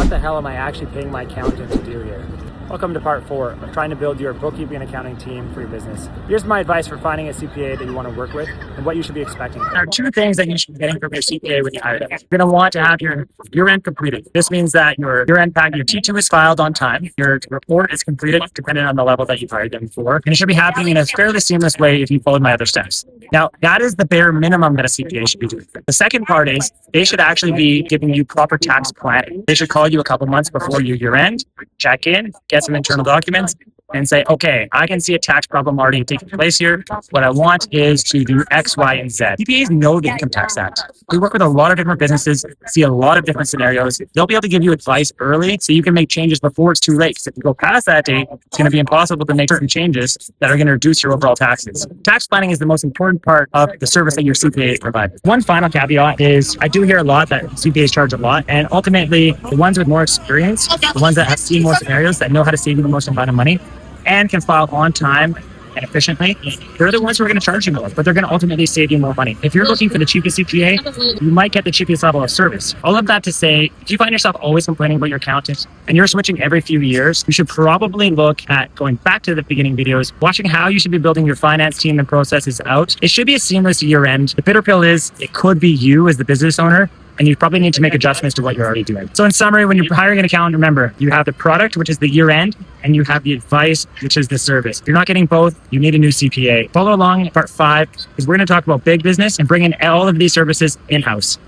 what the hell am I actually paying my accountant to do here? Welcome to part 4 of trying to build your bookkeeping and accounting team for your business. Here's my advice for finding a CPA that you want to work with and what you should be expecting. There are 2 things that you should be getting from your CPA when you hire them. You're going to want to have your year-end completed. This means that your year-end pack, your T2 is filed on time, your report is completed depending on the level that you've hired them for, and it should be happening in a fairly seamless way if you followed my other steps. Now, that is the bare minimum that a CPA should be doing. The second part is they should actually be giving you proper tax planning. They should call you a couple months before your year-end, check in, get some internal documents, and say, okay, I can see a tax problem already taking place here. What I want is to do X, Y, and Z. CPAs know the Income Tax Act. We work with a lot of different businesses, see a lot of different scenarios. They'll be able to give you advice early so you can make changes before it's too late. Because if you go past that date, it's going to be impossible to make certain changes that are going to reduce your overall taxes. Tax planning is the most important part of the service that your CPA provides. One final caveat is I do hear a lot that CPAs charge a lot, and ultimately the ones with more experience, the ones that have seen more scenarios, that know how to save you the most amount of money, and can file on time and efficiently, they're the ones who are going to charge you more, but they're going to ultimately save you more money. If you're looking for the cheapest CPA, you might get the cheapest level of service. All of that to say, if you find yourself always complaining about your accountant and you're switching every few years, you should probably look at going back to the beginning videos, watching how you should be building your finance team and processes out. It should be a seamless year end. The bitter pill is it could be you as the business owner, and you probably need to make adjustments to what you're already doing. So in summary, when you're hiring an accountant, remember, you have the product, which is the year end, and you have the advice, which is the service. If you're not getting both, you need a new CPA. Follow along in part 5, because we're going to talk about big business and bringing all of these services in-house.